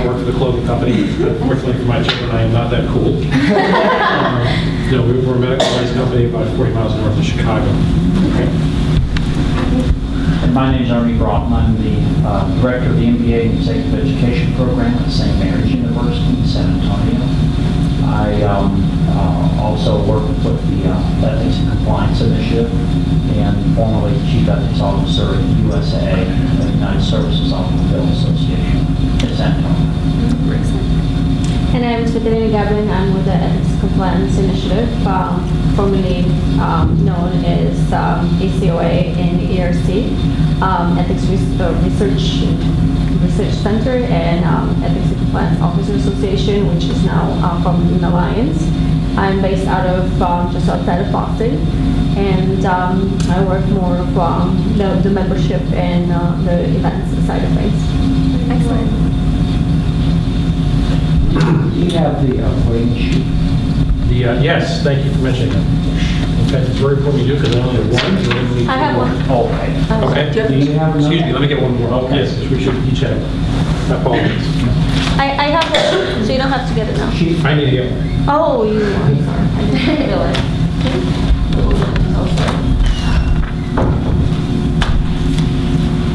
I work for the clothing company. Unfortunately for my children, I am not that cool. No, we're a medical device company about 40 miles north of Chicago. Okay. And my name is Ernie Broughton. I'm the director of the MBA in Executive Education Program at St. Mary's University in San Antonio. I also work with the Ethics and Compliance Initiative and formerly Chief Ethics Officer at USA, the United Services Automobile Association in San Antonio. And I'm Svetlana Gabin. I'm with the Ethics and Compliance Initiative, formerly known as ACOA and ERC, Ethics Research Center, and Ethics and Compliance Officers Association, which is now from an alliance. I'm based out of just outside of Boston, and I work more of the membership and the events side of things. Excellent. Do you have the voting sheet? Yes, thank you for mentioning that. In fact, it's very important you do because I only have one. So we need I have one. Oh, okay. Okay. Do you have Excuse me, let me get one more. Okay. Yes, we should each have. I apologize. I have one, so you don't have to get it now. I need to get one. Oh, you are. Sorry. I didn't realize.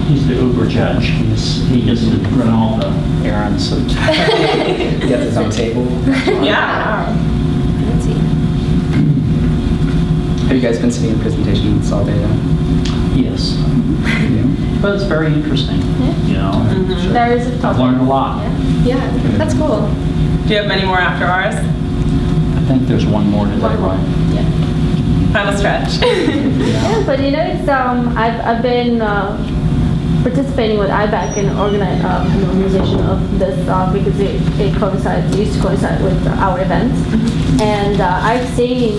He's the Uber judge. He gets to run all the errands. He gets his own table. Yeah. Let's see. Have you guys been sitting in presentations all day then? Yes. But it's very interesting. You know, Mm-hmm. There is a I've topic. learned a lot. Yeah, that's cool. Do you have many more after ours? I think there's one more today, right? Yeah. Final stretch. Yeah, but you know, it's I've been participating with IBECC in an organization of this because it used to coincide with our events, and I've seen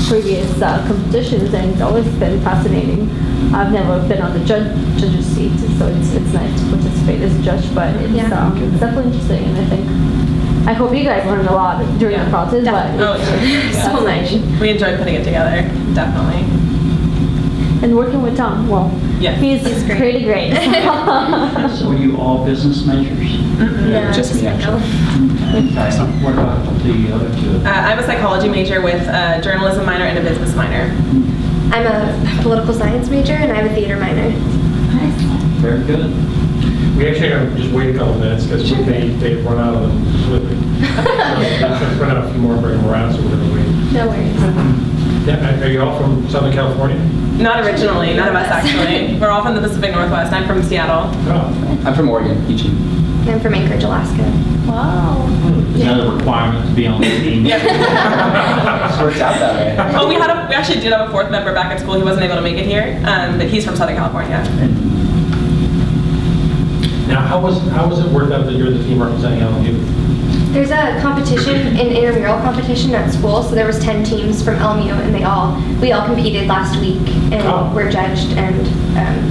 previous competitions, and it's always been fascinating. I've never been on the judge's seat, so it's nice to participate as a judge, but it's definitely interesting, and I hope you guys learned a lot during the process. But Oh, yeah. So nice. We enjoyed putting it together, definitely. And working with Tom, well, Yeah. he's pretty great. So are you all business majors? Mm-hmm. Just me, actually. Okay. What about the other two? I'm a psychology major with a journalism minor and a business minor. I'm a political science major and I have a theater minor. Very good. We actually are just wait a couple minutes because they run out of them completely. So run out a few more, bring them around, so we're going to wait. No worries. Yeah, are you all from Southern California? Not originally, none of us actually. We're all from the Pacific Northwest. I'm from Seattle. Oh. I'm from Oregon, Eugene. I'm from Anchorage, Alaska. Wow. Another requirement to be on the team. It's worked out that way. Oh, we actually did have a fourth member back at school. He wasn't able to make it here, but he's from Southern California. Now, how was it worked out that you're the team representing LMU? There's a competition, an intramural competition at school, so there was 10 teams from LMU, and we all competed last week, and were judged, and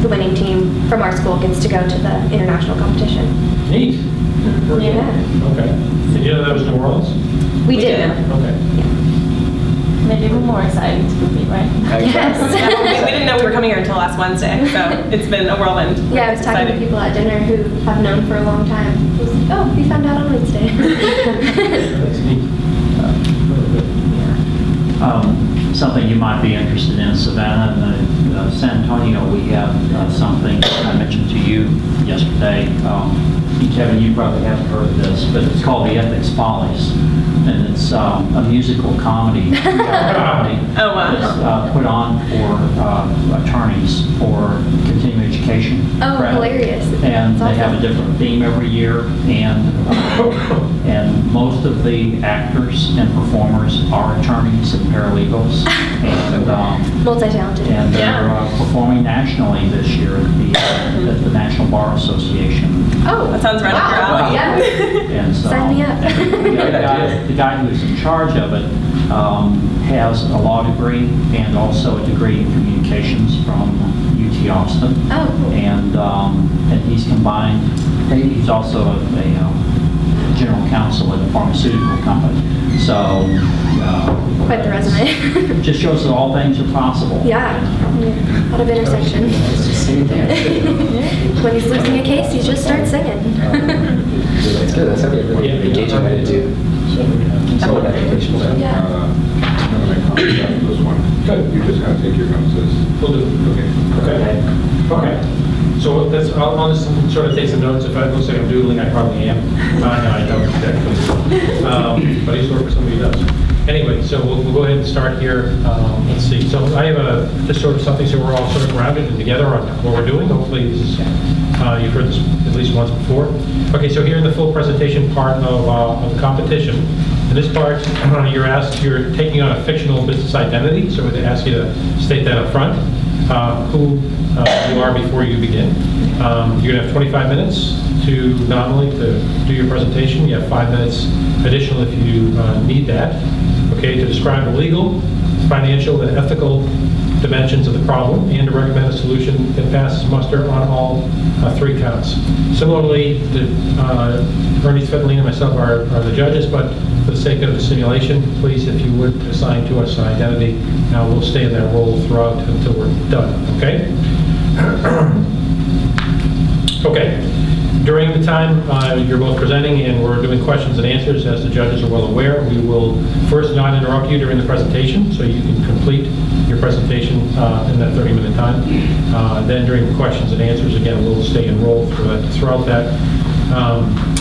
the winning team from our school gets to go to the international competition. Neat. Yeah. Okay. Did you know that was New Orleans? We did. Okay. Maybe even more exciting to compete, right? Yes. We didn't know we were coming here until last Wednesday, so it's been a whirlwind. Yeah, I was talking to people at dinner who have known for a long time. I was like, oh, we found out on Wednesday. That's neat. Something you might be interested in, Savannah, in San Antonio, we have something I mentioned to you yesterday. Kevin, you probably haven't heard of this, but it's called the Ethics Follies, and it's a musical comedy. Oh, wow. It's put on for attorneys for continuing education. Oh, credit. hilarious. And That's they have a awesome. different theme every year, and most of the actors and performers are attorneys and paralegals, and Multi-talented. and they're performing nationally this year at the National Bar Association. Oh, That sounds right up your alley. Yeah. And so, Sign me up. and the guy who's in charge of it has a law degree and also a degree in communications from UT Austin. Oh, cool. And he's combined. He's also a general counsel at a pharmaceutical company. So Quite the resume. just shows that all things are possible. Yeah. A lot of intersection. It's just sitting there. When he's losing a case, he just starts singing. It's Sure, that's something really engaging way to do. School application. I'm going to make comments after this one. Good. You just got to take your notes. We'll do. Okay. Okay. So that's, I'll just sort of take some notes. If it looks like I'm doodling, I probably am. No, I don't exactly. But I used to work for somebody who does. Anyway, so we'll go ahead and start here. Let's see. So I have just sort of something so we're all sort of grounded and together on what we're doing. Hopefully this is, you've heard this at least once before. Okay, so here in the full presentation part of the competition. In this part, you're taking on a fictional business identity, so they ask you to state that up front, who you are before you begin. You're going to have 25 minutes to nominally to do your presentation. You have 5 minutes additional if you need that, okay, to describe the legal, financial, and ethical dimensions of the problem and to recommend a solution that passes muster on all 3 counts. Similarly, Ernie Svetlina and myself are the judges, but for the sake of the simulation, please, if you would, assign to us an identity. Now we'll stay in that role throughout until we're done, okay? Okay. During the time you're both presenting and we're doing questions and answers, as the judges are well aware, we will first not interrupt you during the presentation, so you can complete your presentation in that 30-minute time. Then during the questions and answers, again, we'll stay enrolled throughout that.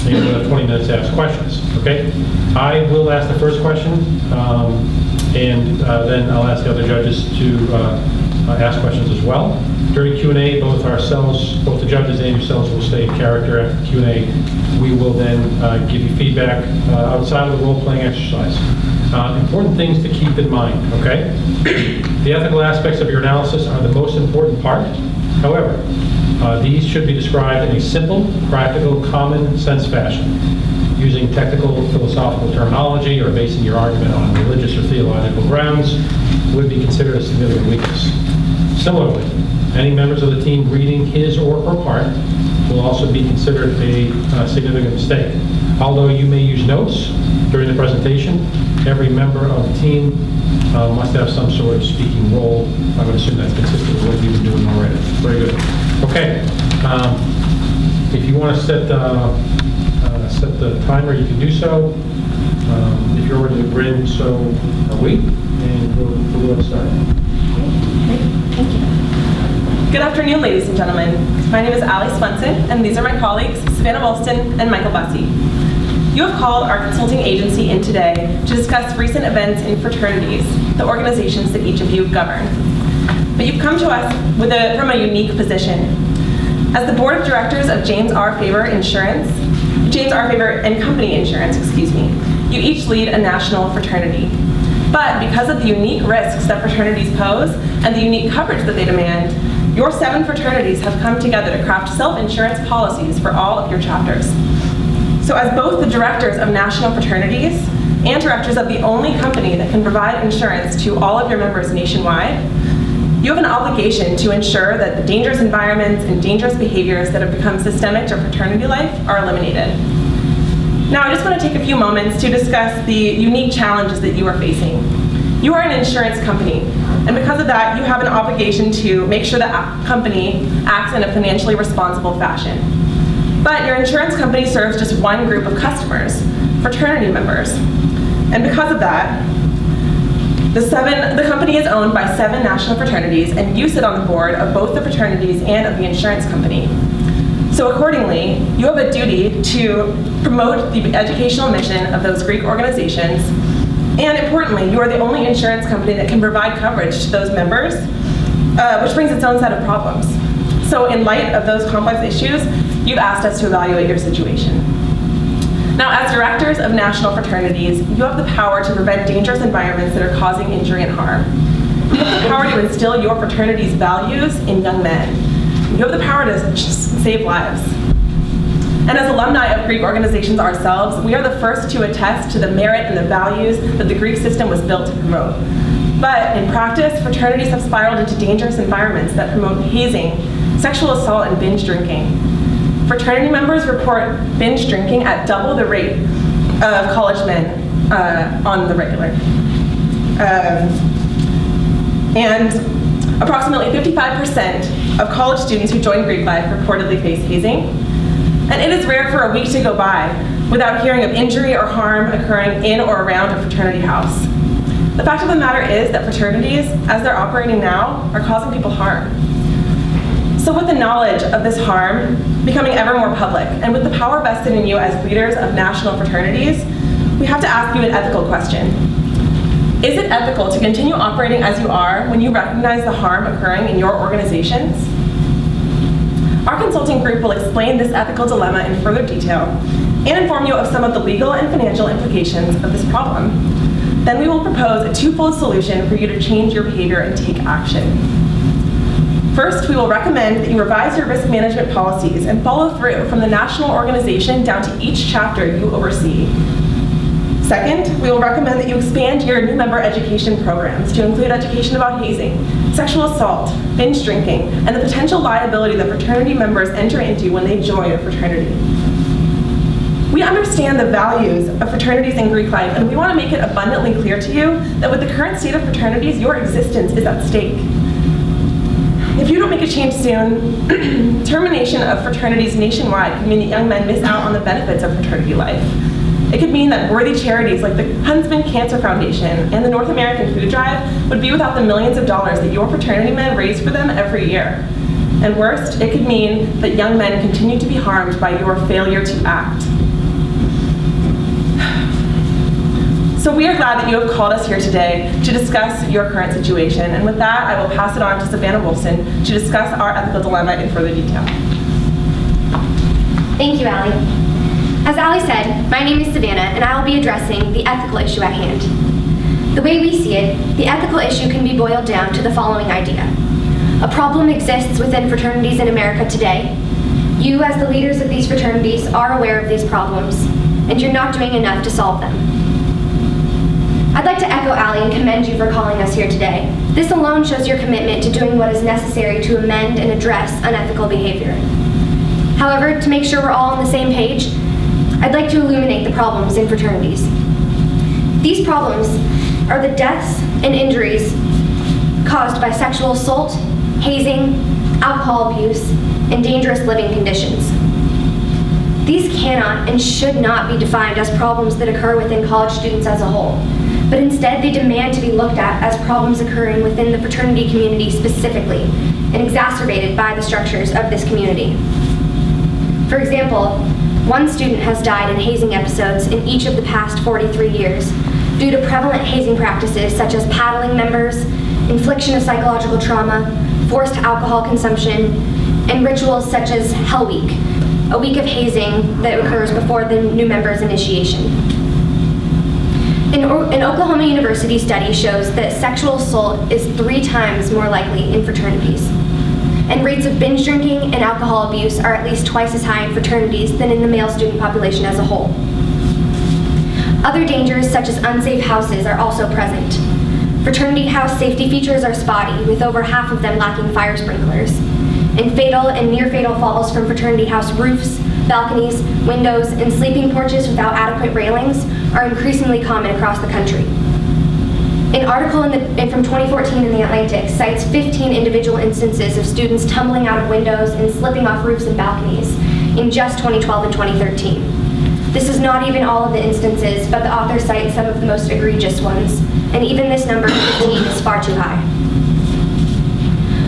And we'll have 20 minutes to ask questions, okay? I will ask the first question, and then I'll ask the other judges to ask questions as well. During Q&A, both the judges and yourselves will stay in character. After Q&A, we will then give you feedback outside of the role-playing exercise. Important things to keep in mind, okay? The ethical aspects of your analysis are the most important part. However, these should be described in a simple, practical, common sense fashion. Using technical, philosophical terminology or basing your argument on religious or theological grounds would be considered a significant weakness. Similarly, any members of the team reading his or her part will also be considered a significant mistake. Although you may use notes during the presentation, every member of the team must have some sort of speaking role. I would assume that's consistent with what you've been doing already. Very good. Okay. If you want to set the timer, you can do so. If you're already in the grid, so are we, and we'll go ahead and start. Great. Thank you. Good afternoon, ladies and gentlemen. My name is Allie Swenson, and these are my colleagues, Savannah Wolston and Michael Bussey. You have called our consulting agency in today to discuss recent events in fraternities, the organizations that each of you govern. But you've come to us from a unique position. As the board of directors of James R. Favor and Company Insurance, you each lead a national fraternity. But because of the unique risks that fraternities pose and the unique coverage that they demand, your 7 fraternities have come together to craft self-insurance policies for all of your chapters. So as both the directors of national fraternities and directors of the only company that can provide insurance to all of your members nationwide, you have an obligation to ensure that the dangerous environments and dangerous behaviors that have become systemic to fraternity life are eliminated. Now, I just want to take a few moments to discuss the unique challenges that you are facing. You are an insurance company, and because of that, you have an obligation to make sure that company acts in a financially responsible fashion. But your insurance company serves just one group of customers, fraternity members. And because of that, the company is owned by 7 national fraternities, and you sit on the board of both the fraternities and of the insurance company. So accordingly, you have a duty to promote the educational mission of those Greek organizations, and importantly, you are the only insurance company that can provide coverage to those members, which brings its own set of problems. So in light of those complex issues, you've asked us to evaluate your situation. Now, as directors of national fraternities, you have the power to prevent dangerous environments that are causing injury and harm. You have the power to instill your fraternity's values in young men. You have the power to save lives. And as alumni of Greek organizations ourselves, we are the first to attest to the merit and the values that the Greek system was built to promote. But in practice, fraternities have spiraled into dangerous environments that promote hazing, sexual assault, and binge drinking. Fraternity members report binge drinking at double the rate of college men on the regular. And approximately 55% of college students who join Greek life reportedly face hazing. And it is rare for a week to go by without hearing of injury or harm occurring in or around a fraternity house. The fact of the matter is that fraternities, as they're operating now, are causing people harm. So with the knowledge of this harm becoming ever more public, and with the power vested in you as leaders of national fraternities, we have to ask you an ethical question. Is it ethical to continue operating as you are when you recognize the harm occurring in your organizations? Our consulting group will explain this ethical dilemma in further detail and inform you of some of the legal and financial implications of this problem. Then we will propose a twofold solution for you to change your behavior and take action. First, we will recommend that you revise your risk management policies and follow through from the national organization down to each chapter you oversee. Second, we will recommend that you expand your new member education programs to include education about hazing, sexual assault, binge drinking, and the potential liability that fraternity members enter into when they join a fraternity. We understand the values of fraternities in Greek life, and we want to make it abundantly clear to you that with the current state of fraternities, your existence is at stake. If you don't make a change soon, termination of fraternities nationwide could mean that young men miss out on the benefits of fraternity life. It could mean that worthy charities like the Huntsman Cancer Foundation and the North American Food Drive would be without the millions of dollars that your fraternity men raise for them every year. And worst, it could mean that young men continue to be harmed by your failure to act. So we are glad that you have called us here today to discuss your current situation. And with that, I will pass it on to Savannah Wolfson to discuss our ethical dilemma in further detail. Thank you, Allie. As Allie said, my name is Savannah, and I will be addressing the ethical issue at hand. The way we see it, the ethical issue can be boiled down to the following idea. A problem exists within fraternities in America today. You, as the leaders of these fraternities, are aware of these problems, and you're not doing enough to solve them. I'd like to echo Allie and commend you for calling us here today. This alone shows your commitment to doing what is necessary to amend and address unethical behavior. However, to make sure we're all on the same page, I'd like to illuminate the problems in fraternities. These problems are the deaths and injuries caused by sexual assault, hazing, alcohol abuse, and dangerous living conditions. These cannot and should not be defined as problems that occur within college students as a whole, but instead they demand to be looked at as problems occurring within the fraternity community specifically, and exacerbated by the structures of this community. For example, one student has died in hazing episodes in each of the past 43 years due to prevalent hazing practices such as paddling members, infliction of psychological trauma, forced alcohol consumption, and rituals such as Hell Week, a week of hazing that occurs before the new member's initiation. An Oklahoma University study shows that sexual assault is 3 times more likely in fraternities, and rates of binge drinking and alcohol abuse are at least twice as high in fraternities than in the male student population as a whole. Other dangers, such as unsafe houses, are also present. Fraternity house safety features are spotty, with over half of them lacking fire sprinklers. And fatal and near-fatal falls from fraternity house roofs, balconies, windows, and sleeping porches without adequate railings are increasingly common across the country. An article from 2014 in The Atlantic cites 15 individual instances of students tumbling out of windows and slipping off roofs and balconies in just 2012 and 2013. This is not even all of the instances, but the author cites some of the most egregious ones, and even this number, 15, is far too high.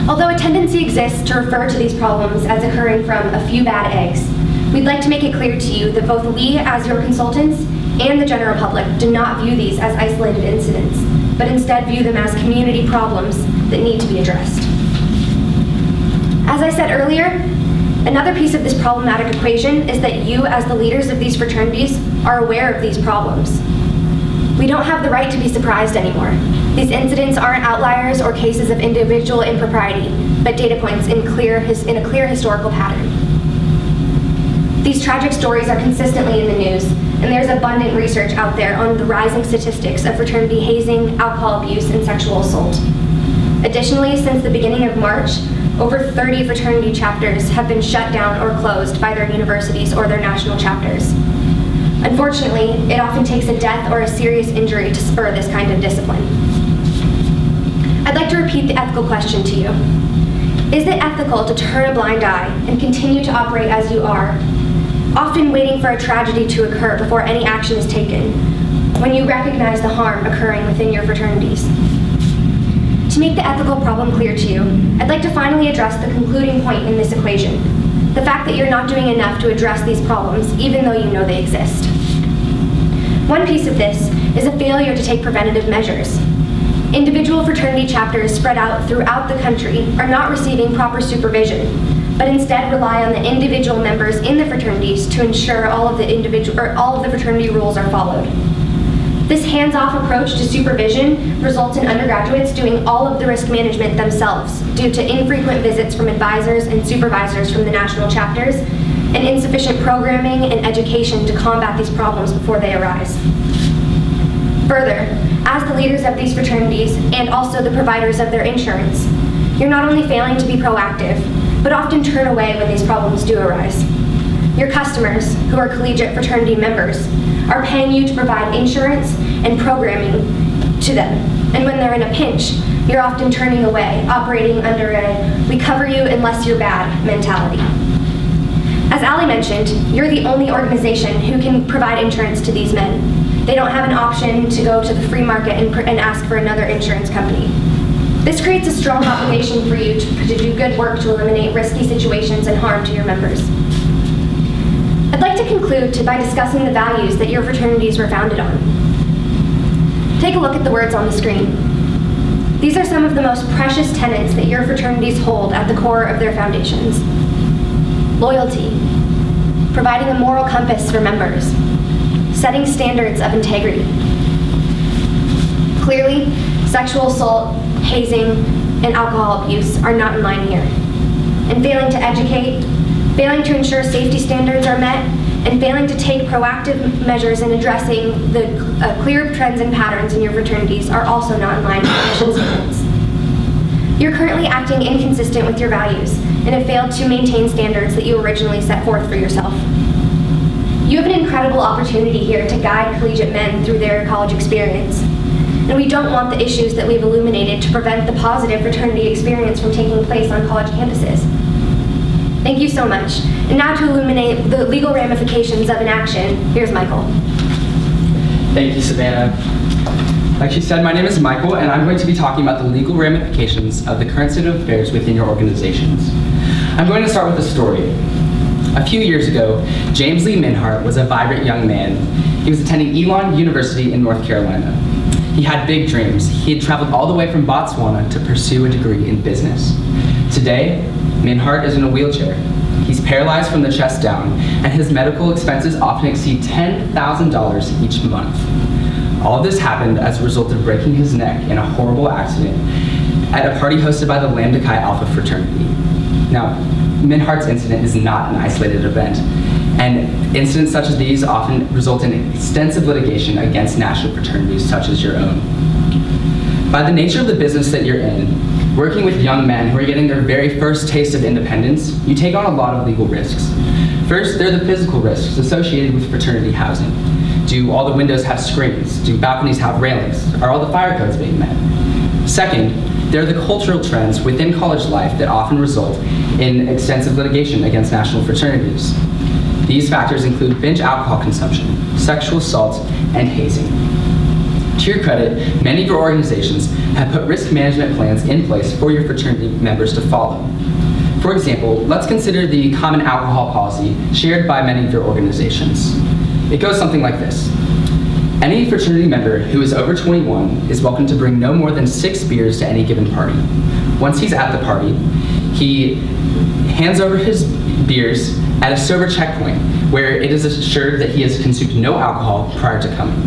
Although a tendency exists to refer to these problems as occurring from a few bad eggs, we'd like to make it clear to you that both we, as your consultants, and the general public do not view these as isolated incidents, but instead view them as community problems that need to be addressed. As I said earlier, another piece of this problematic equation is that you, as the leaders of these fraternities, are aware of these problems. We don't have the right to be surprised anymore. These incidents aren't outliers or cases of individual impropriety, but data points in a clear historical pattern. These tragic stories are consistently in the news, and there's abundant research out there on the rising statistics of fraternity hazing, alcohol abuse, and sexual assault. Additionally, since the beginning of March, over 30 fraternity chapters have been shut down or closed by their universities or their national chapters. Unfortunately, it often takes a death or a serious injury to spur this kind of discipline. I'd like to repeat the ethical question to you. Is it ethical to turn a blind eye and continue to operate as you are, often waiting for a tragedy to occur before any action is taken, when you recognize the harm occurring within your fraternities. To make the ethical problem clear to you, I'd like to finally address the concluding point in this equation, the fact that you're not doing enough to address these problems, even though you know they exist. One piece of this is a failure to take preventative measures. Individual fraternity chapters spread out throughout the country are not receiving proper supervision, but instead rely on the individual members in the fraternities to ensure all of the fraternity rules are followed. This hands-off approach to supervision results in undergraduates doing all of the risk management themselves due to infrequent visits from advisors and supervisors from the national chapters and insufficient programming and education to combat these problems before they arise. Further, as the leaders of these fraternities and also the providers of their insurance, you're not only failing to be proactive, but often turn away when these problems do arise. Your customers, who are collegiate fraternity members, are paying you to provide insurance and programming to them. And when they're in a pinch, you're often turning away, operating under a "we cover you unless you're bad" mentality. As Ali mentioned, you're the only organization who can provide insurance to these men. They don't have an option to go to the free market and ask for another insurance company. This creates a strong obligation for you to do good work to eliminate risky situations and harm to your members. I'd like to conclude by discussing the values that your fraternities were founded on. Take a look at the words on the screen. These are some of the most precious tenets that your fraternities hold at the core of their foundations. Loyalty, providing a moral compass for members, setting standards of integrity. Clearly, sexual assault, hazing, and alcohol abuse are not in line here. And failing to educate, failing to ensure safety standards are met, and failing to take proactive measures in addressing the clear trends and patterns in your fraternities are also not in line with mission statements. You're currently acting inconsistent with your values and have failed to maintain standards that you originally set forth for yourself. You have an incredible opportunity here to guide collegiate men through their college experience. And we don't want the issues that we've illuminated to prevent the positive fraternity experience from taking place on college campuses. Thank you so much. And now to illuminate the legal ramifications of inaction, here's Michael. Thank you, Savannah. Like she said, my name is Michael, and I'm going to be talking about the legal ramifications of the current state of affairs within your organizations. I'm going to start with a story. A few years ago, James Lee Minhart was a vibrant young man. He was attending Elon University in North Carolina. He had big dreams. He had traveled all the way from Botswana to pursue a degree in business. Today, Minhart is in a wheelchair. He's paralyzed from the chest down, and his medical expenses often exceed $10,000 each month. All of this happened as a result of breaking his neck in a horrible accident at a party hosted by the Lambda Chi Alpha fraternity. Now, Minhart's incident is not an isolated event, and incidents such as these often result in extensive litigation against national fraternities such as your own. By the nature of the business that you're in, working with young men who are getting their very first taste of independence, you take on a lot of legal risks. First, there are the physical risks associated with fraternity housing. Do all the windows have screens? Do balconies have railings? Are all the fire codes being met? Second, there are the cultural trends within college life that often result in extensive litigation against national fraternities. These factors include binge alcohol consumption, sexual assault, and hazing. To your credit, many of your organizations have put risk management plans in place for your fraternity members to follow. For example, let's consider the common alcohol policy shared by many of your organizations. It goes something like this. Any fraternity member who is over 21 is welcome to bring no more than 6 beers to any given party. Once he's at the party, he hands over his beers at a sober checkpoint where it is assured that he has consumed no alcohol prior to coming.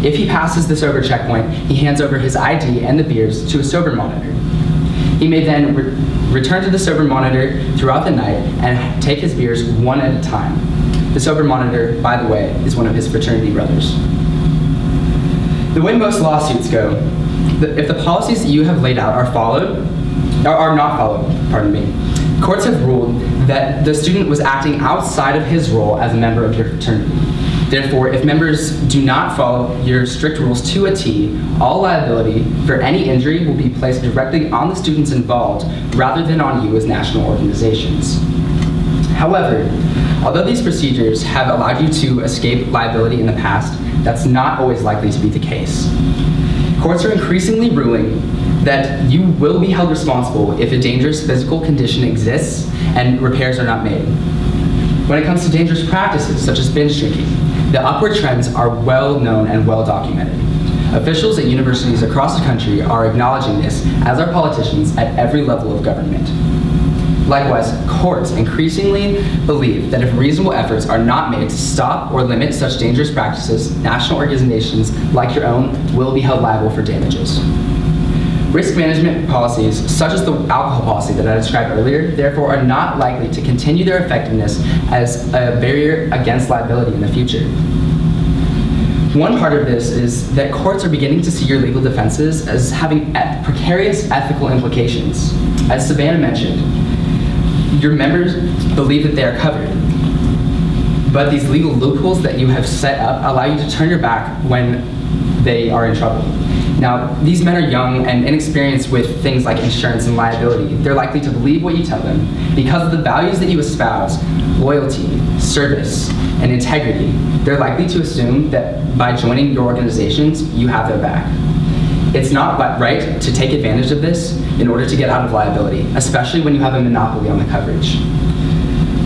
If he passes the sober checkpoint, he hands over his ID and the beers to a sober monitor. He may then return to the sober monitor throughout the night and take his beers one at a time. The sober monitor, by the way, is one of his fraternity brothers. The way most lawsuits go, if the policies that you have laid out are not followed, courts have ruled that the student was acting outside of his role as a member of your fraternity. Therefore, if members do not follow your strict rules to a T, all liability for any injury will be placed directly on the students involved rather than on you as national organizations. However, Although these procedures have allowed you to escape liability in the past, that's not always likely to be the case. Courts are increasingly ruling that you will be held responsible if a dangerous physical condition exists and repairs are not made. When it comes to dangerous practices, such as binge drinking, the upward trends are well known and well documented. Officials at universities across the country are acknowledging this, as are politicians at every level of government. Likewise, courts increasingly believe that if reasonable efforts are not made to stop or limit such dangerous practices, national organizations like your own will be held liable for damages. Risk management policies, such as the alcohol policy that I described earlier, therefore are not likely to continue their effectiveness as a barrier against liability in the future. One part of this is that courts are beginning to see your legal defenses as having precarious ethical implications. As Savannah mentioned, your members believe that they are covered, but these legal loopholes that you have set up allow you to turn your back when they are in trouble. Now, these men are young and inexperienced with things like insurance and liability. They're likely to believe what you tell them because of the values that you espouse, loyalty, service, and integrity. They're likely to assume that by joining your organizations, you have their back. It's not right to take advantage of this in order to get out of liability, especially when you have a monopoly on the coverage.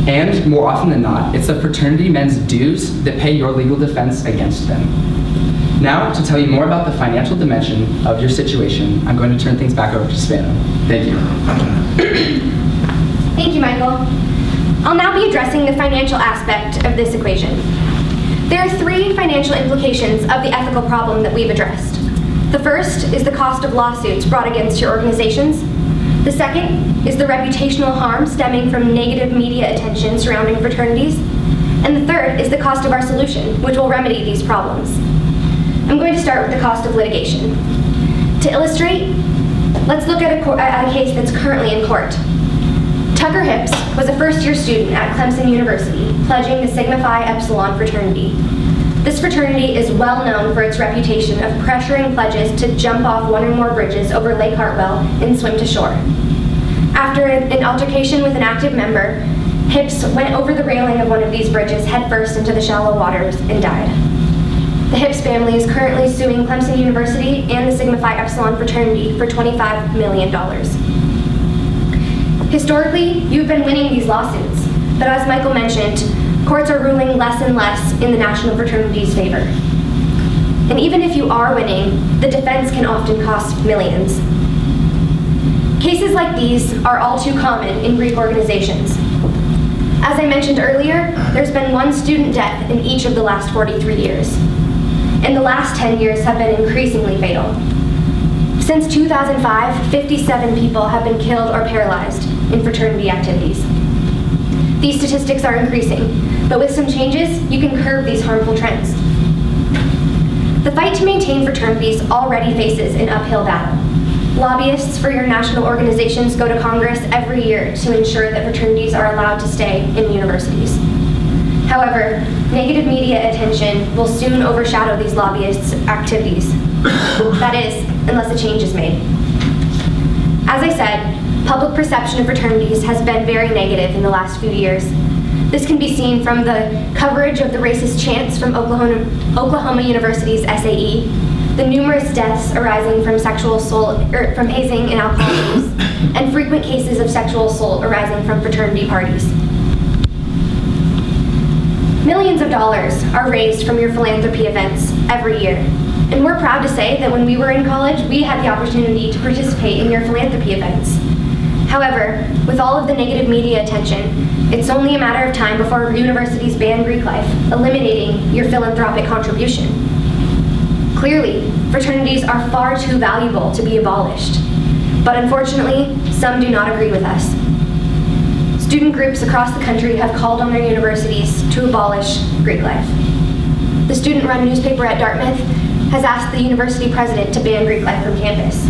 And more often than not, it's the fraternity men's dues that pay your legal defense against them. Now, to tell you more about the financial dimension of your situation, I'm going to turn things back over to Savannah. Thank you. Thank you, Michael. I'll now be addressing the financial aspect of this equation. There are three financial implications of the ethical problem that we've addressed. The first is the cost of lawsuits brought against your organizations. The second is the reputational harm stemming from negative media attention surrounding fraternities. And the third is the cost of our solution, which will remedy these problems. I'm going to start with the cost of litigation. To illustrate, let's look at a case that's currently in court. Tucker Hipps was a first-year student at Clemson University, pledging the Sigma Phi Epsilon fraternity. This fraternity is well known for its reputation of pressuring pledges to jump off one or more bridges over Lake Hartwell and swim to shore. After an altercation with an active member, Hipps went over the railing of one of these bridges headfirst into the shallow waters and died. The Hipps family is currently suing Clemson University and the Sigma Phi Epsilon fraternity for $25 million. Historically, you've been winning these lawsuits, but as Michael mentioned, courts are ruling less and less in the national fraternity's favor. And even if you are winning, the defense can often cost millions. Cases like these are all too common in Greek organizations. As I mentioned earlier, there's been one student death in each of the last 43 years. And the last 10 years have been increasingly fatal. Since 2005, 57 people have been killed or paralyzed in fraternity activities. These statistics are increasing, but with some changes, you can curb these harmful trends. The fight to maintain fraternities already faces an uphill battle. Lobbyists for your national organizations go to Congress every year to ensure that fraternities are allowed to stay in universities. However, negative media attention will soon overshadow these lobbyists' activities. That is, unless a change is made. As I said, public perception of fraternities has been very negative in the last few years. This can be seen from the coverage of the racist chants from Oklahoma University's SAE, the numerous deaths arising from sexual assault, from hazing and alcohol use, and frequent cases of sexual assault arising from fraternity parties. Millions of dollars are raised from your philanthropy events every year. And we're proud to say that when we were in college, we had the opportunity to participate in your philanthropy events. However, with all of the negative media attention, it's only a matter of time before universities ban Greek life, eliminating your philanthropic contribution. Clearly, fraternities are far too valuable to be abolished. But unfortunately, some do not agree with us. Student groups across the country have called on their universities to abolish Greek life. The student-run newspaper at Dartmouth has asked the university president to ban Greek life from campus.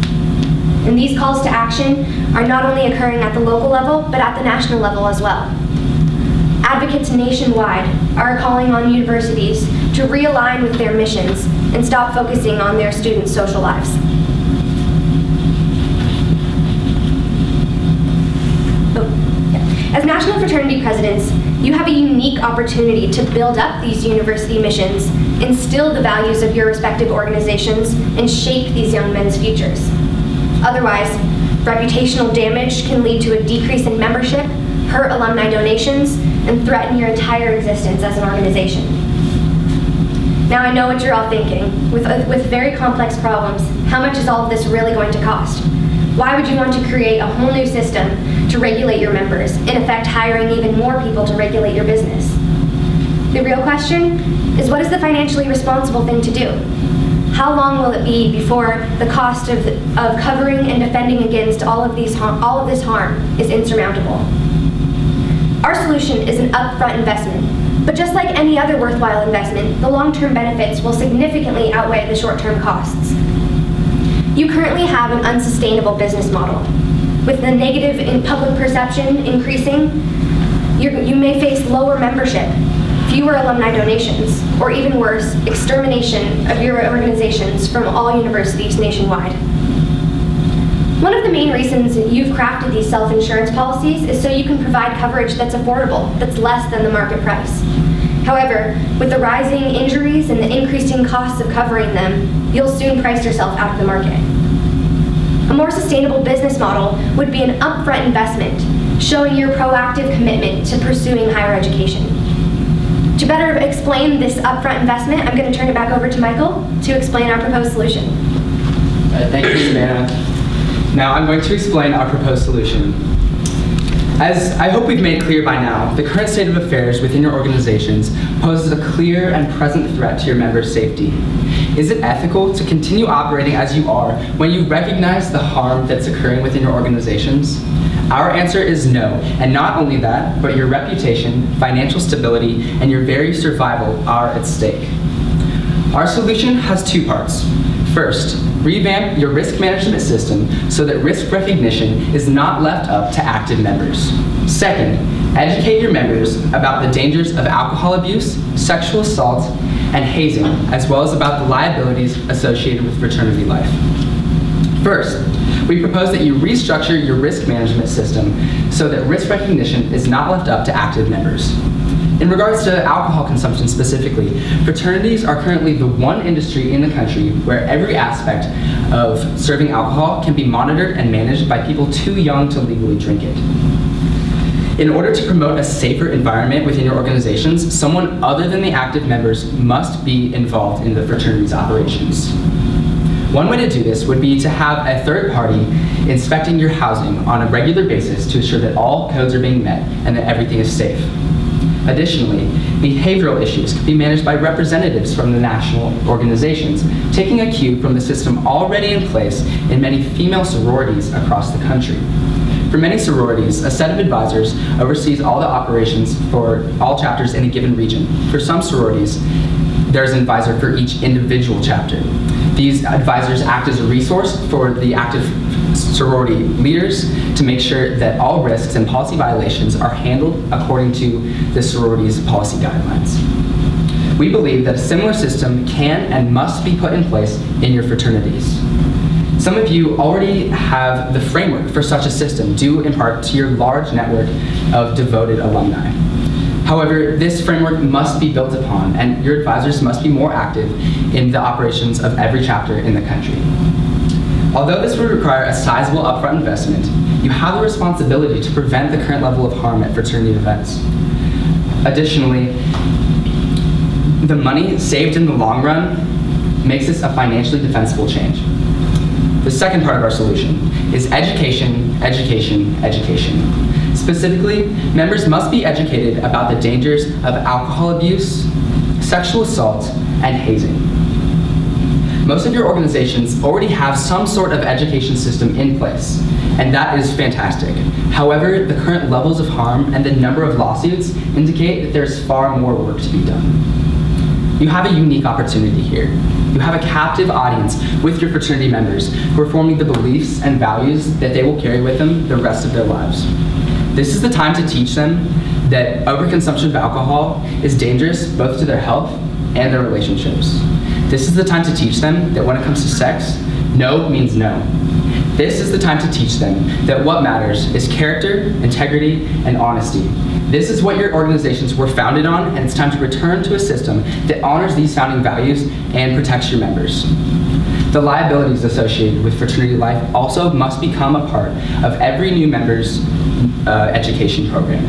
And these calls to action are not only occurring at the local level, but at the national level as well. Advocates nationwide are calling on universities to realign with their missions and stop focusing on their students' social lives. As national fraternity presidents, You have a unique opportunity to build up these university missions, instill the values of your respective organizations, and shape these young men's futures. Otherwise, reputational damage can lead to a decrease in membership, hurt alumni donations, and threaten your entire existence as an organization. Now I know what you're all thinking. With very complex problems, how much is all of this really going to cost? Why would you want to create a whole new system to regulate your members, in effect hiring even more people to regulate your business? The real question is, what is the financially responsible thing to do? How long will it be before the cost of covering and defending against all of this harm is insurmountable? Our solution is an upfront investment, but just like any other worthwhile investment, the long-term benefits will significantly outweigh the short-term costs. You currently have an unsustainable business model. With the negative in public perception increasing, you may face lower membership, fewer alumni donations, or even worse, extermination of your organizations from all universities nationwide. One of the main reasons you've crafted these self-insurance policies is so you can provide coverage that's affordable, that's less than the market price. However, with the rising injuries and the increasing costs of covering them, you'll soon price yourself out of the market. A more sustainable business model would be an upfront investment, showing your proactive commitment to pursuing higher education. To better explain this upfront investment, I'm going to turn it back over to Michael to explain our proposed solution. Thank you, Savannah. Now I'm going to explain our proposed solution. As I hope we've made clear by now, the current state of affairs within your organizations poses a clear and present threat to your members' safety. Is it ethical to continue operating as you are when you recognize the harm that's occurring within your organizations? Our answer is no, and not only that, but your reputation, financial stability, and your very survival are at stake. Our solution has two parts. First, revamp your risk management system so that risk recognition is not left up to active members. Second, educate your members about the dangers of alcohol abuse, sexual assault, and hazing, as well as about the liabilities associated with fraternity life. First, we propose that you restructure your risk management system so that risk recognition is not left up to active members. In regards to alcohol consumption specifically, fraternities are currently the one industry in the country where every aspect of serving alcohol can be monitored and managed by people too young to legally drink it. In order to promote a safer environment within your organizations, someone other than the active members must be involved in the fraternity's operations. One way to do this would be to have a third party inspecting your housing on a regular basis to ensure that all codes are being met and that everything is safe. Additionally, behavioral issues can be managed by representatives from the national organizations, taking a cue from the system already in place in many female sororities across the country. For many sororities, a set of advisors oversees all the operations for all chapters in a given region. For some sororities, there's an advisor for each individual chapter. These advisors act as a resource for the active sorority leaders to make sure that all risks and policy violations are handled according to the sorority's policy guidelines. We believe that a similar system can and must be put in place in your fraternities. Some of you already have the framework for such a system due in part to your large network of devoted alumni. However, this framework must be built upon, and your advisors must be more active in the operations of every chapter in the country. Although this would require a sizable upfront investment, you have the responsibility to prevent the current level of harm at fraternity events. Additionally, the money saved in the long run makes this a financially defensible change. The second part of our solution is education, education, education. Specifically, members must be educated about the dangers of alcohol abuse, sexual assault, and hazing. Most of your organizations already have some sort of education system in place, and that is fantastic. However, the current levels of harm and the number of lawsuits indicate that there's far more work to be done. You have a unique opportunity here. You have a captive audience with your fraternity members who are forming the beliefs and values that they will carry with them the rest of their lives. This is the time to teach them that overconsumption of alcohol is dangerous both to their health and their relationships. This is the time to teach them that when it comes to sex, no means no. This is the time to teach them that what matters is character, integrity, and honesty. This is what your organizations were founded on, and it's time to return to a system that honors these founding values and protects your members. The liabilities associated with fraternity life also must become a part of every new member's education program.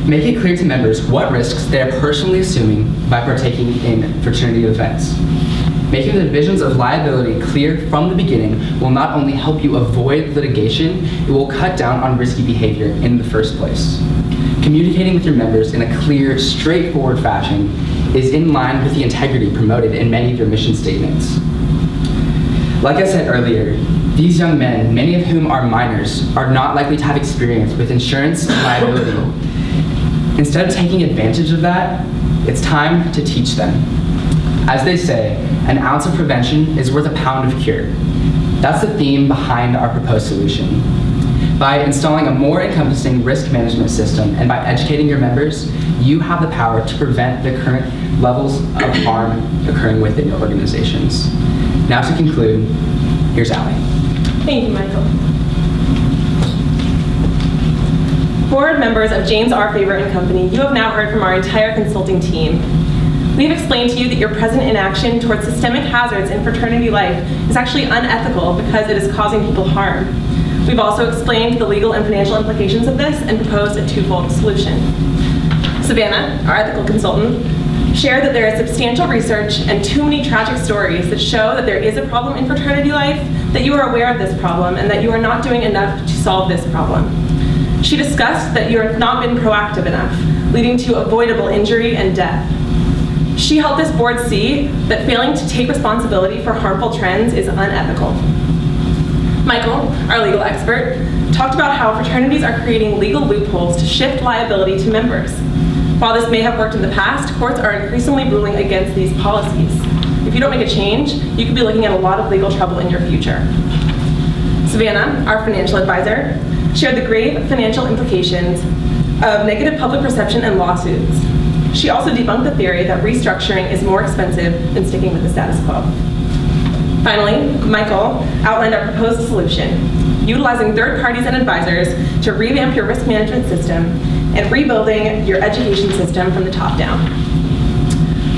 Make it clear to members what risks they are personally assuming by partaking in fraternity events. Making the divisions of liability clear from the beginning will not only help you avoid litigation, it will cut down on risky behavior in the first place. Communicating with your members in a clear, straightforward fashion is in line with the integrity promoted in many of your mission statements. Like I said earlier, these young men, many of whom are minors, are not likely to have experience with insurance and liability. Instead of taking advantage of that, it's time to teach them. As they say, an ounce of prevention is worth a pound of cure. That's the theme behind our proposed solution. By installing a more encompassing risk management system and by educating your members, you have the power to prevent the current levels of harm occurring within your organizations. Now to conclude, here's Allie. Thank you, Michael. Board members of James R. Favorite and Company, you have now heard from our entire consulting team. We have explained to you that your present inaction towards systemic hazards in fraternity life is actually unethical because it is causing people harm. We've also explained the legal and financial implications of this and proposed a twofold solution. Savannah, our ethical consultant, shared that there is substantial research and too many tragic stories that show that there is a problem in fraternity life, that you are aware of this problem, and that you are not doing enough to solve this problem. She discussed that you have not been proactive enough, leading to avoidable injury and death. She helped this board see that failing to take responsibility for harmful trends is unethical. Michael, our legal expert, talked about how fraternities are creating legal loopholes to shift liability to members. While this may have worked in the past, courts are increasingly ruling against these policies. If you don't make a change, you could be looking at a lot of legal trouble in your future. Savannah, our financial advisor, shared the grave financial implications of negative public perception and lawsuits. She also debunked the theory that restructuring is more expensive than sticking with the status quo. Finally, Michael outlined our proposed solution, utilizing third parties and advisors to revamp your risk management system and rebuilding your education system from the top down.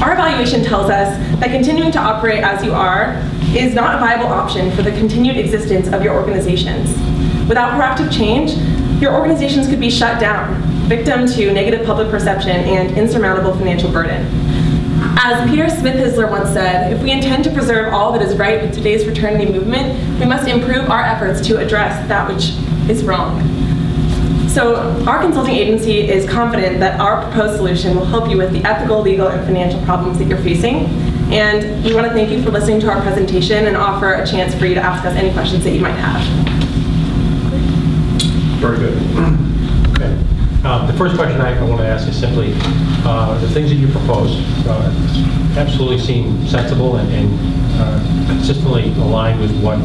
Our evaluation tells us that continuing to operate as you are is not a viable option for the continued existence of your organizations. Without proactive change, your organizations could be shut down, victim to negative public perception and insurmountable financial burden. As Peter Smith-Hisler once said, if we intend to preserve all that is right with today's fraternity movement, we must improve our efforts to address that which is wrong. So our consulting agency is confident that our proposed solution will help you with the ethical, legal, and financial problems that you're facing. And we want to thank you for listening to our presentation and offer a chance for you to ask us any questions that you might have. Very good. Okay. The first question I want to ask is simply, the things that you proposed absolutely seem sensible and consistently aligned with what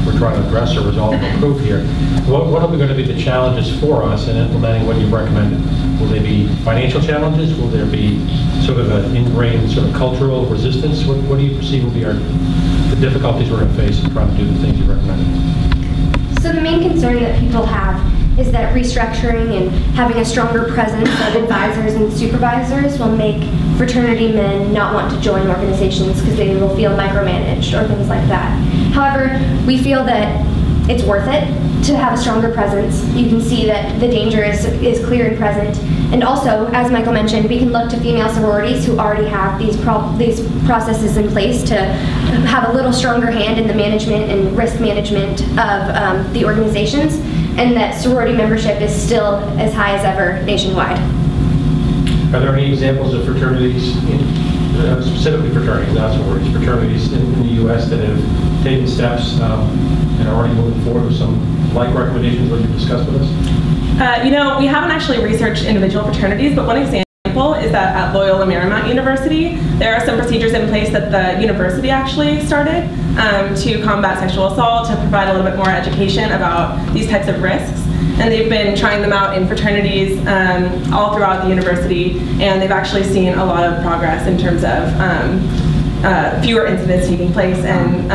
we're trying to address or resolve or improve here. What are going to be the challenges for us in implementing what you've recommended? Will there be financial challenges? Will there be sort of an ingrained sort of cultural resistance? What do you perceive will be the difficulties we're going to face in trying to do the things you recommended? So the main concern that people have is that restructuring and having a stronger presence of advisors and supervisors will make fraternity men not want to join organizations because they will feel micromanaged or things like that. However, we feel that it's worth it to have a stronger presence. You can see that the danger is clear and present. And also, as Michael mentioned, we can look to female sororities who already have these processes in place to have a little stronger hand in the management and risk management of the organizations, and that sorority membership is still as high as ever nationwide. Are there any examples of fraternities, specifically fraternities, not sororities, fraternities in the U.S. that have taken steps and are already moving forward with some like recommendations what you discussed with us? You know, we haven't actually researched individual fraternities, but one example is that at Loyola Marymount University, there are some procedures in place that the university actually started to combat sexual assault, to provide a little bit more education about these types of risks. And they've been trying them out in fraternities all throughout the university, and they've actually seen a lot of progress in terms of fewer incidents taking place and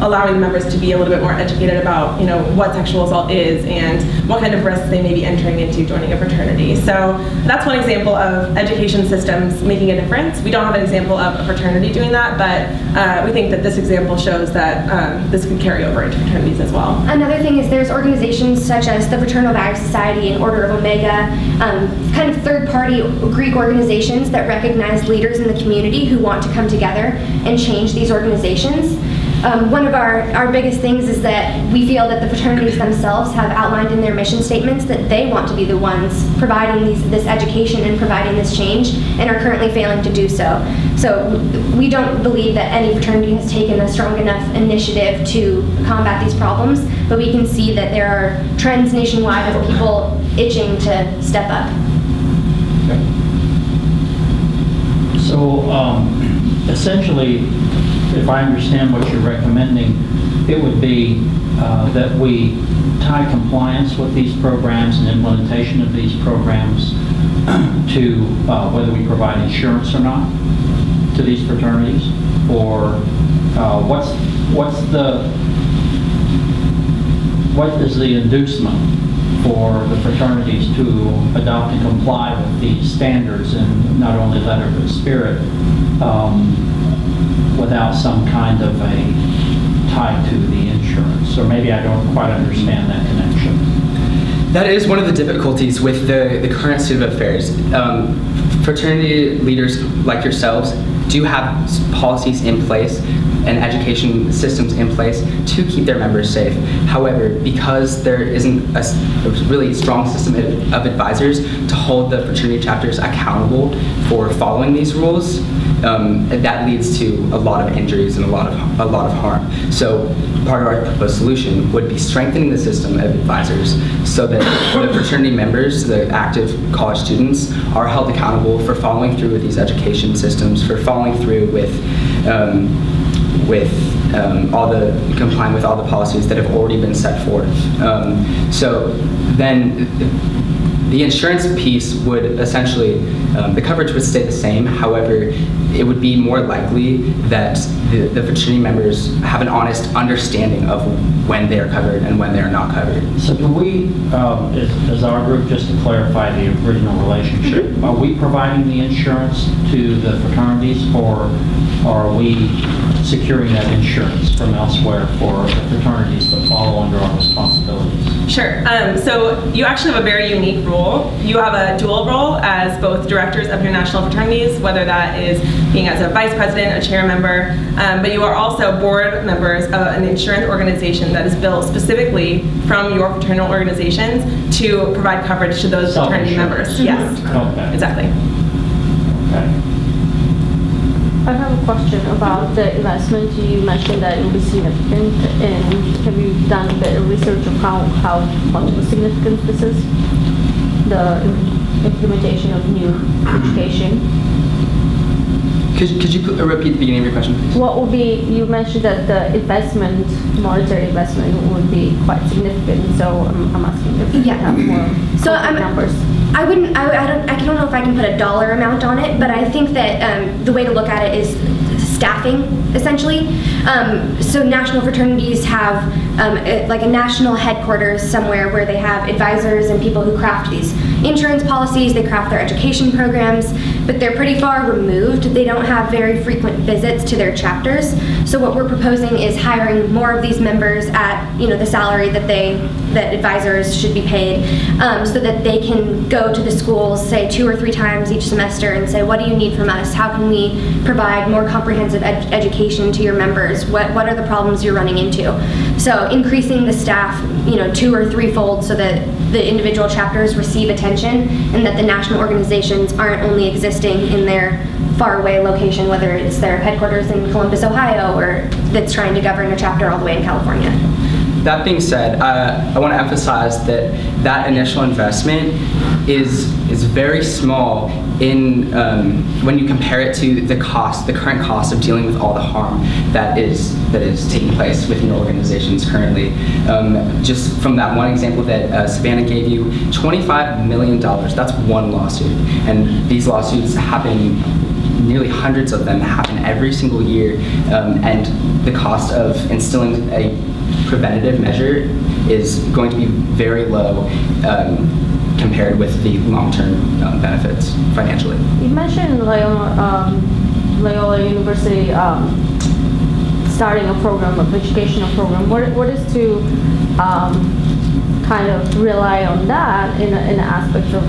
allowing the members to be a little bit more educated about, what sexual assault is and what kind of risks they may be entering into joining a fraternity. So that's one example of education systems making a difference. We don't have an example of a fraternity doing that, but we think that this example shows that this could carry over into fraternities as well. Another thing is there's organizations such as the Fraternal Valor Society and Order of Omega, kind of third-party Greek organizations that recognize leaders in the community who want to come together and change these organizations. One of our biggest things is that we feel that the fraternities themselves have outlined in their mission statements that they want to be the ones providing this education and providing this change, and are currently failing to do so. So we don't believe that any fraternity has taken a strong enough initiative to combat these problems, but we can see that there are trends nationwide of people itching to step up. So essentially, if I understand what you're recommending, it would be that we tie compliance with these programs and implementation of these programs to whether we provide insurance or not to these fraternities, or what is the inducement for the fraternities to adopt and comply with these standards in not only letter but spirit, without some kind of a tie to the insurance? Or maybe I don't quite understand that connection. That is one of the difficulties with the current state of affairs. Fraternity leaders like yourselves do have policies in place and education systems in place to keep their members safe. However, because there isn't a really strong system of advisors to hold the fraternity chapters accountable for following these rules, that leads to a lot of injuries and a lot of harm. So part of our proposed solution would be strengthening the system of advisors so that the fraternity members, the active college students, are held accountable for following through with these education systems, for following through with complying with all the policies that have already been set forth. So then the insurance piece would essentially, the coverage would stay the same. However, it would be more likely that the fraternity members have an honest understanding of when they are covered and when they are not covered. So do we, as our group, just to clarify the original relationship, are we providing the insurance to the fraternities, or are we securing that insurance from elsewhere for the fraternities that follow under our responsibilities? Sure. So you actually have a very unique role. You have a dual role as both directors of your national fraternities, whether that is being as a vice president, a chair member, but you are also board members of an insurance organization that is built specifically from your fraternal organizations to provide coverage to those fraternity members. Yes. Okay. Exactly. Okay. I have a question about the investment. You mentioned that it will be significant, and have you done a bit of research on how much of a significance this is? The implementation of new education. Could you repeat the beginning of your question, please? What would be, you mentioned that the investment, monetary investment, would be quite significant, so I'm asking if you have more numbers. I don't know if I can put a dollar amount on it, but I think that the way to look at it is staffing, essentially. So national fraternities have like a national headquarters somewhere where they have advisors and people who craft these insurance policies, they craft their education programs, but they're pretty far removed. They don't have very frequent visits to their chapters. So what we're proposing is hiring more of these members at the salary that advisors should be paid, so that they can go to the schools, say 2 or 3 times each semester, and say, what do you need from us? How can we provide more comprehensive education to your members? What are the problems you're running into? So increasing the staff 2 or 3-fold so that the individual chapters receive attention, and that the national organizations aren't only existing in their faraway location, whether it's their headquarters in Columbus, Ohio, or that's trying to govern a chapter all the way in California. That being said, I want to emphasize that initial investment is very small in when you compare it to the current cost of dealing with all the harm that is taking place within your organizations currently. Just from that one example that Savannah gave you, $25 million, that's one lawsuit. And these lawsuits happen nearly hundreds of them happen every single year, and the cost of instilling a preventative measure is going to be very low compared with the long-term benefits financially. You mentioned Loyola University starting a program, an educational program. What is to kind of rely on that in an aspect of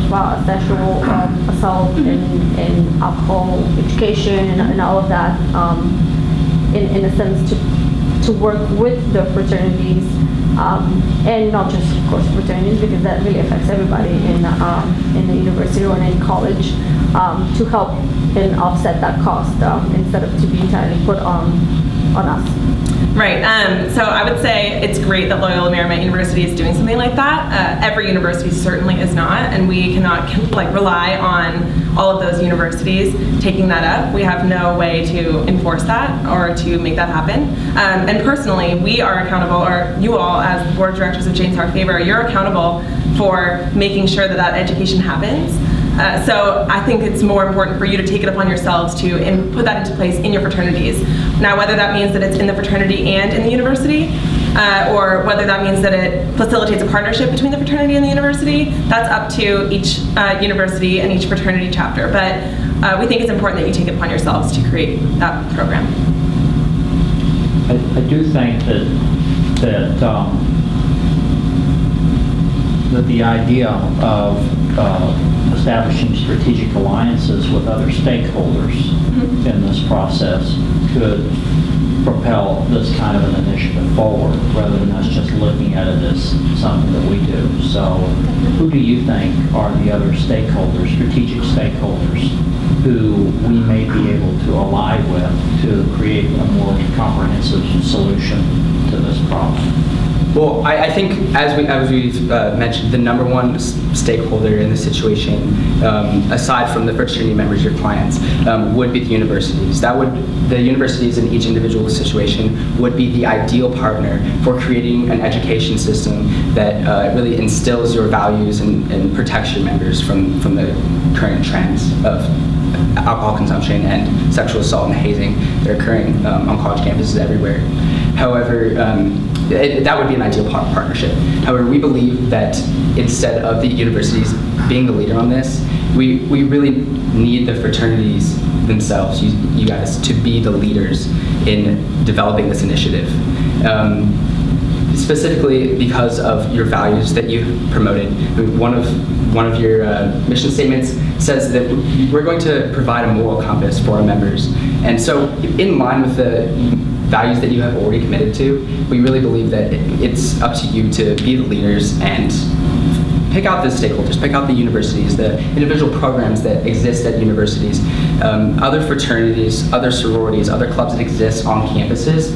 sexual assault and alcohol education and all of that, in a sense to work with the fraternities, and not just, of course, fraternities, because that really affects everybody in the university or in college, to help and offset that cost instead of to be entirely put on us. Right. So I would say it's great that Loyola Marymount University is doing something like that. Every university certainly is not, and we cannot rely on all of those universities taking that up. We have no way to enforce that or to make that happen. And personally, we are accountable, or you all as the board of directors of James R. Favor, you're accountable for making sure that that education happens. So I think it's more important for you to take it upon yourselves to put that into place in your fraternities. Now, whether that means that it's in the fraternity and in the university, or whether that means that it facilitates a partnership between the fraternity and the university, that's up to each university and each fraternity chapter. But we think it's important that you take it upon yourselves to create that program. I do think that the idea of establishing strategic alliances with other stakeholders in this process could propel this kind of an initiative forward, rather than us just looking at it as something that we do. So who do you think are the other stakeholders, strategic stakeholders, who we may be able to ally with to create a more comprehensive solution to this problem? Well, I think, as we've mentioned, the number one stakeholder in the situation, aside from the fraternity members, your clients, would be the universities. The universities in each individual situation would be the ideal partner for creating an education system that really instills your values and protects your members from the current trends of alcohol consumption and sexual assault and hazing that are occurring on college campuses everywhere. However, that would be an ideal partnership. However, we believe that instead of the universities being the leader on this, we really need the fraternities themselves, you guys, to be the leaders in developing this initiative. Specifically because of your values that you promoted. One of your mission statements says that we're going to provide a moral compass for our members. And so in line with the values that you have already committed to, we really believe that it's up to you to be the leaders and pick out the stakeholders, pick out the universities, the individual programs that exist at universities, other fraternities, other sororities, other clubs that exist on campuses.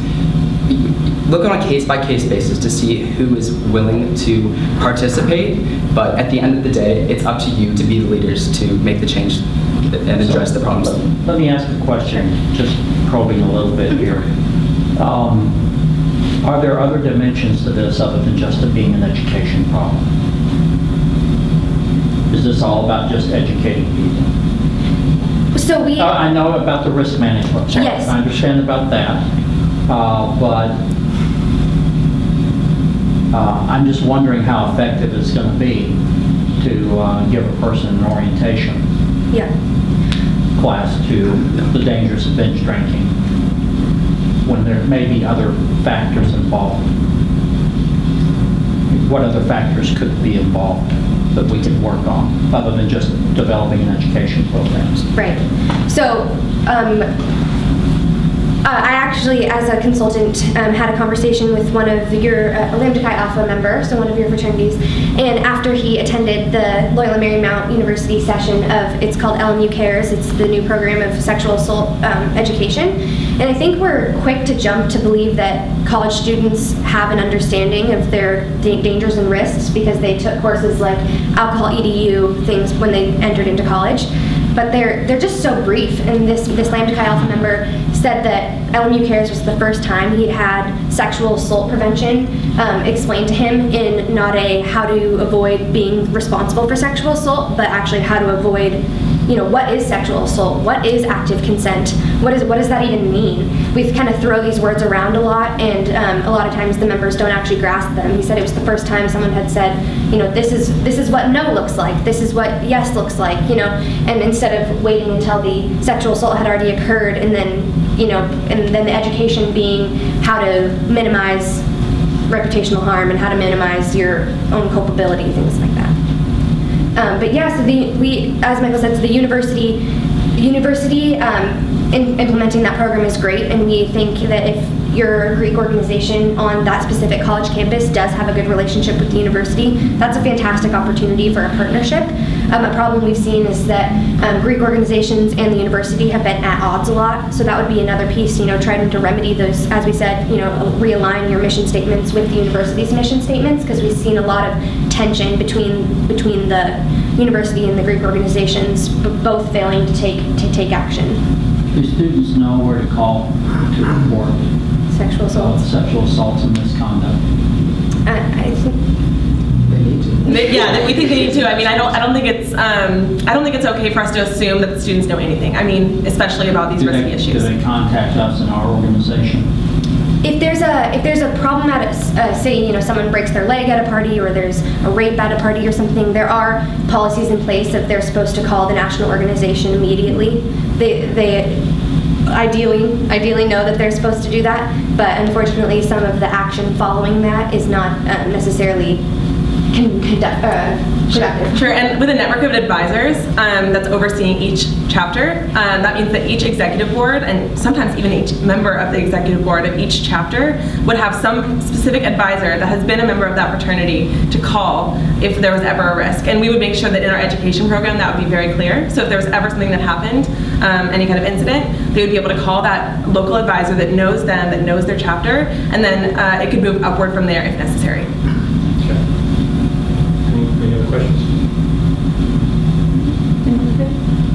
Look on a case-by-case basis to see who is willing to participate, but at the end of the day, it's up to you to be the leaders to make the change and address the problems. Let me ask a question, just probing a little bit here. Are there other dimensions to this other than just it being an education problem? Is this all about just educating people? So I know about the risk management. Yes. I understand about that, but I'm just wondering how effective it's going to be to give a person an orientation class to the dangers of binge drinking when there may be other factors involved. What other factors could be involved that we can work on other than just developing an education program? Right. So I actually, as a consultant, had a conversation with one of your Lambda Chi Alpha member, so one of your fraternities, and after he attended the Loyola Marymount University session of, it's called LMU Cares, it's the new program of sexual assault education, and I think we're quick to jump to believe that college students have an understanding of their dangers and risks because they took courses like alcohol EDU things when they entered into college. But they're just so brief, and this Lambda Chi Alpha member said that LMU Cares was the first time he'd had sexual assault prevention explained to him in not a how to avoid being responsible for sexual assault, but actually how to avoid what is sexual assault? What is active consent? What does that even mean? We kind of throw these words around a lot, and a lot of times the members don't actually grasp them. He said it was the first time someone had said, this is what no looks like, this is what yes looks like, and instead of waiting until the sexual assault had already occurred, and then the education being how to minimize reputational harm and how to minimize your own culpability, things like that. But yeah, so as Michael said, so the university implementing that program is great, and we think that if your Greek organization on that specific college campus does have a good relationship with the university, that's a fantastic opportunity for a partnership. A problem we've seen is that Greek organizations and the university have been at odds a lot, so that would be another piece, trying to remedy those, as we said, realign your mission statements with the university's mission statements, because we've seen a lot of tension between the university and the Greek organizations, both failing to take action. Do students know where to call to report Sexual assaults? Sexual assaults and misconduct? I think we think they need to. I mean, I don't think it's okay for us to assume that the students know anything. I mean, especially about these risky issues. Do they contact us in our organization? If there's a problem at say someone breaks their leg at a party, or there's a rape at a party or something, there are policies in place that they're supposed to call the national organization immediately. They ideally know that they're supposed to do that, but unfortunately some of the action following that is not necessarily productive. Sure, and with a network of advisors that's overseeing each chapter, that means that each executive board, and sometimes even each member of the executive board of each chapter, would have some specific advisor that has been a member of that fraternity to call if there was ever a risk. And we would make sure that in our education program that would be very clear. So if there was ever something that happened, any kind of incident, they would be able to call that local advisor that knows them, that knows their chapter, and then it could move upward from there if necessary. Any other questions?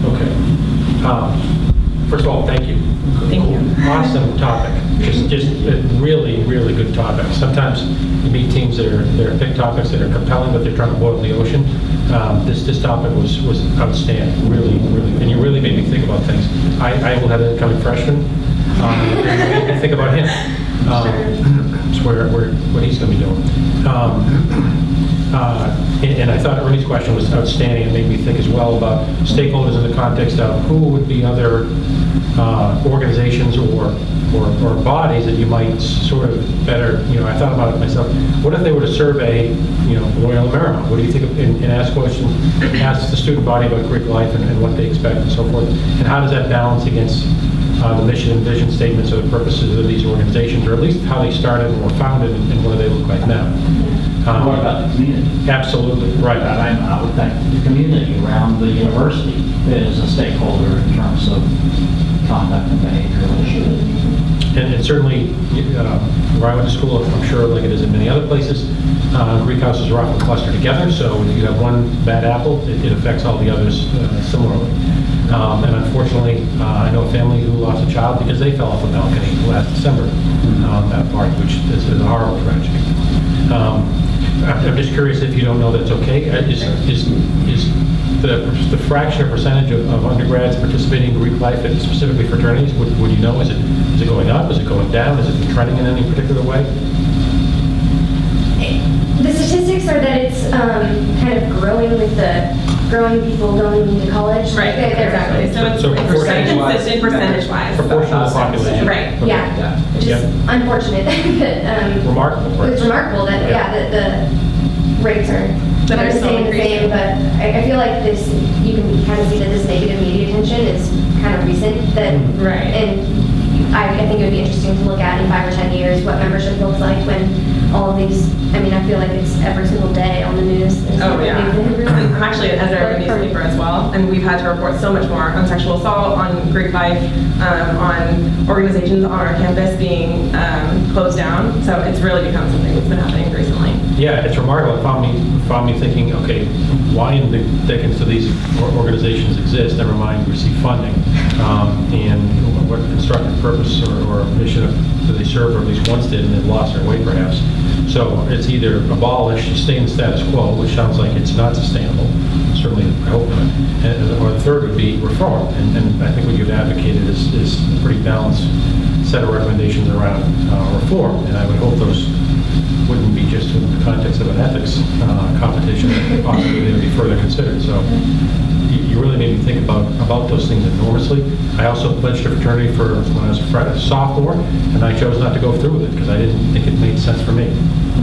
Okay. First of all, thank you. Thank you. Awesome topic. Just a really, really good topic. Sometimes you meet teams that are big topics that are compelling, but they're trying to boil the ocean. This topic was outstanding. Really, really, and you really made me think about things. I will have an incoming freshman. And you made me think about him. It's what he's going to be doing. And I thought Ernie's question was outstanding. It made me think as well about stakeholders in the context of who would be other organizations or bodies that you might sort of better, I thought about it myself. What if they were to survey, Loyola Marymount? What do you think of, and ask questions, ask the student body about Greek life and what they expect and so forth? And how does that balance against the mission and vision statements or the purposes of these organizations, or at least how they started and were founded and what do they look like now? What about the community? Absolutely, right. I would think the community around the university is a stakeholder in terms of conduct and behavioral issues. And certainly, where I went to school, I'm sure like it is in many other places, Greek houses are often clustered together, so if you have one bad apple, it affects all the others similarly. And unfortunately, I know a family who lost a child because they fell off a balcony last December at a party, which is a horrible tragedy. I'm just curious if you don't know that's okay. Is the fraction or percentage of undergrads participating in Greek life, and specifically fraternities, would you know? Is it going up? Is it going down? Is it trending in any particular way? The statistics are that it's kind of growing with the growing people going into college. Right, exactly. So it's consistent percentage-wise. Proportional to the population. Right. Okay. Yeah. Which is unfortunate. Remarkable. It's remarkable that that the rates are staying the same, but I feel like this, you can kind of see that this negative media attention is kind of recent. That and I think it would be interesting to look at in 5 or 10 years what membership looks like when all of these, I mean, I feel like it's every single day on the news. Oh, yeah. I'm actually an editor of a newspaper as well, and we've had to report so much more on sexual assault, on Greek life, on organizations on our campus being closed down. So it's really become something that's been happening recently. Yeah, it's remarkable. It found me thinking, okay, why in the dickens do these organizations exist? Never mind receive funding, and what constructive purpose or mission do they serve, or at least once did, and they've lost their way perhaps. So it's either abolish, stay in the status quo, which sounds like it's not sustainable. It's certainly I hope not. Or the third would be reform, and I think what you've advocated is a pretty balanced set of recommendations around reform, and I would hope those wouldn't be just in the context of an ethics competition, but possibly they would be further considered. So you really made me think about those things enormously. I also pledged a fraternity for when I was a sophomore, and I chose not to go through with it because I didn't think it made sense for me.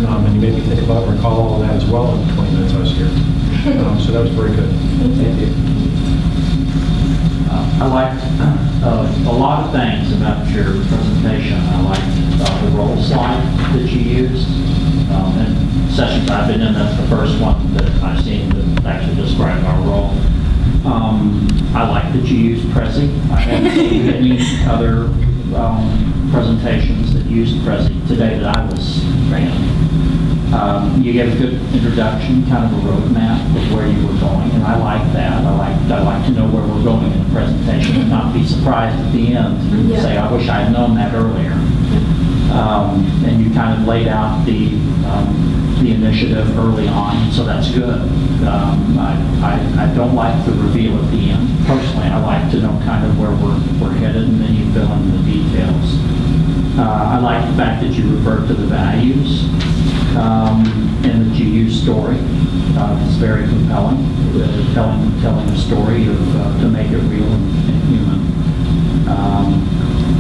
And you made me think about and recall all of that as well in the 20 minutes I was here. So that was very good. Thank you. I liked a lot of things about your presentation. I liked the role slide that you used. In sessions I've been in, that's the first one that I've seen that actually described our role. I like that you used Prezi. I haven't seen any other presentations that used Prezi today that I was ran. You gave a good introduction, kind of a roadmap of where you were going, and I like that. I like to know where we're going in the presentation and not be surprised at the end and say, I wish I had known that earlier. And you kind of laid out the initiative early on, so that's good. I don't like the reveal at the end. Personally, I like to know kind of where we're headed, and then you fill in the details. I like the fact that you referred to the values and that you use story. It's very compelling, telling a story to make it real and human.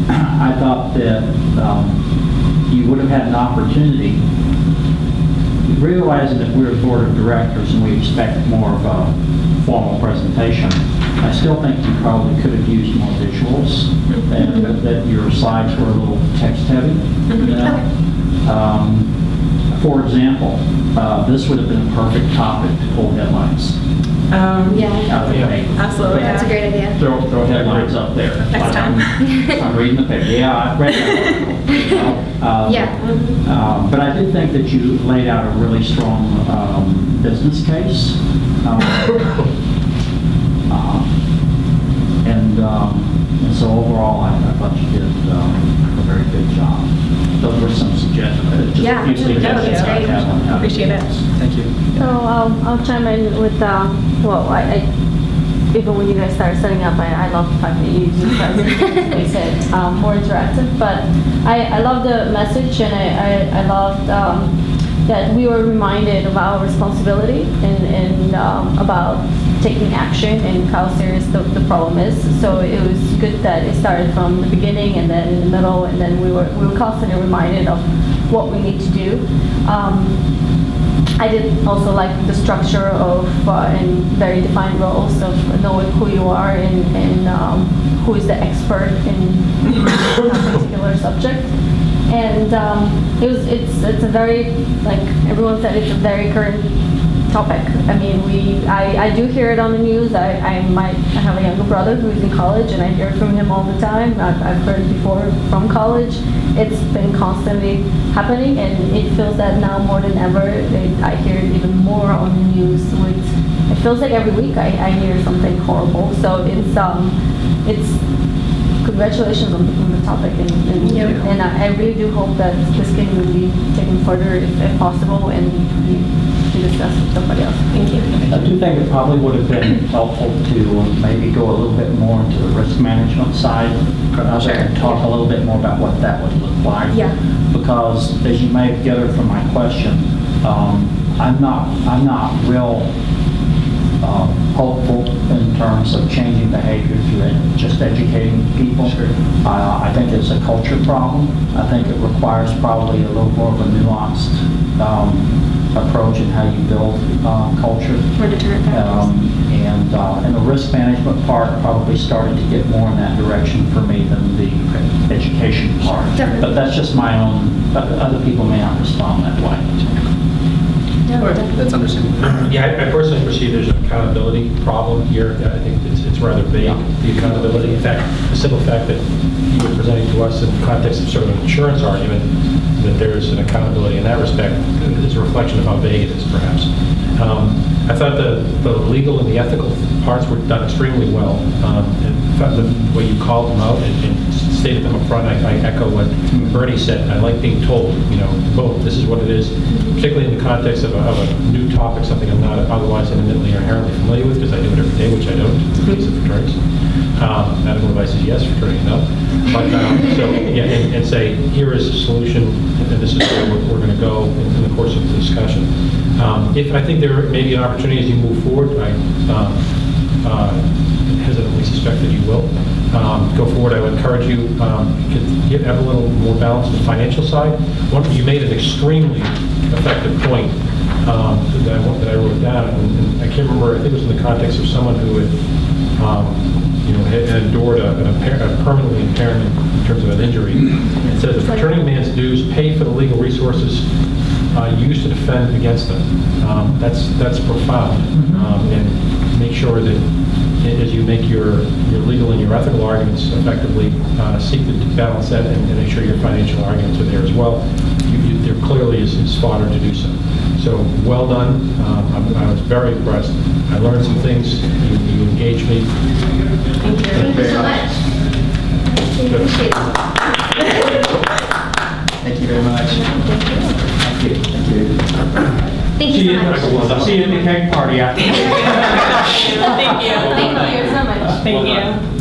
I thought that you would have had an opportunity, realizing that we're a board of directors and we expect more of a formal presentation. I still think you probably could have used more visuals, and that your slides were a little text heavy. For example, this would have been a perfect topic to pull headlines. Out of the paper. Absolutely. That's a great idea. Throw headlines up there. Next time. I'm reading the paper. Yeah, I read that. But I did think that you laid out a really strong business case. And so overall, I thought you did a very good job. Those were some suggestions. Yeah, Just a few suggestions that's great. I have on how to Appreciate do it. this. Thank you. So I'll chime in with, well, I even when you guys started setting up, I love the fact that you use present, they said, more interactive, but I love the message, and I loved that we were reminded of our responsibility and about taking action and how serious the problem is. So it was good that it started from the beginning and then in the middle, and then we were constantly reminded of what we need to do. I did also like the structure of and very defined roles of knowing who you are and who is the expert in a particular subject. And it's a very, like everyone said, it's a very current topic. I mean, I do hear it on the news. I have a younger brother who's in college, and I hear from him all the time. I've heard it before from college. It's been constantly happening, and it feels that now more than ever, I hear it even more on the news. It feels like every week I hear something horrible. So it's congratulations on picking the topic, and I really do hope that this can be taken further if possible, and be discussed with somebody else. Thank you. I do think it probably would have been helpful to maybe go a little bit more into the risk management side. And talk a little bit more about what that would look like. Yeah. Because as you may have gathered from my question, I'm not real hopeful in terms of changing behavior through just educating people. Sure. I think it's a culture problem. I think it requires probably a little more of a nuanced approach in how you build culture. More deterrent factors. And the risk management part probably started to get more in that direction for me than the education part. Definitely. But that's just my own, other people may not respond that way. That's understandable. Yeah, I personally perceive there's an accountability problem here. I think it's rather vague, the accountability. In fact, the simple fact that you were presenting to us in the context of sort of an insurance argument, that there's an accountability in that respect, is a reflection of how vague it is, perhaps. I thought the legal and the ethical parts were done extremely well. In fact, the way you called them out and stated them up front. I echo what Bernie said. I like being told, boom, this is what it is, particularly in the context of a new topic, something I'm not otherwise intimately or inherently familiar with, because I do it every day, which I don't in the case of fraternities. Medical advice is yes, fraternity no. But, so, yeah, and say, here is a solution, and this is where we're going to go in the course of the discussion. If I think there may be an opportunity as you move forward, I hesitantly suspect that you will go forward. I would encourage you to have a little more balance on the financial side. You made an extremely effective point that I wrote down, and I can't remember. I think it was in the context of someone who had endured a permanently impairment in terms of an injury. It says the fraternity man's dues pay for the legal resources used to defend against them. That's profound, and make sure that as you make your legal and your ethical arguments effectively, seek to balance that and make sure your financial arguments are there as well. There clearly is fodder to do so. So well done. I was very impressed. I learned some things. You engaged me. Thank you so much. Thank you very much. Thank you. Thank you. Thank you so much. See you at the keg party after. Thank you. Thank you so much. Thank you.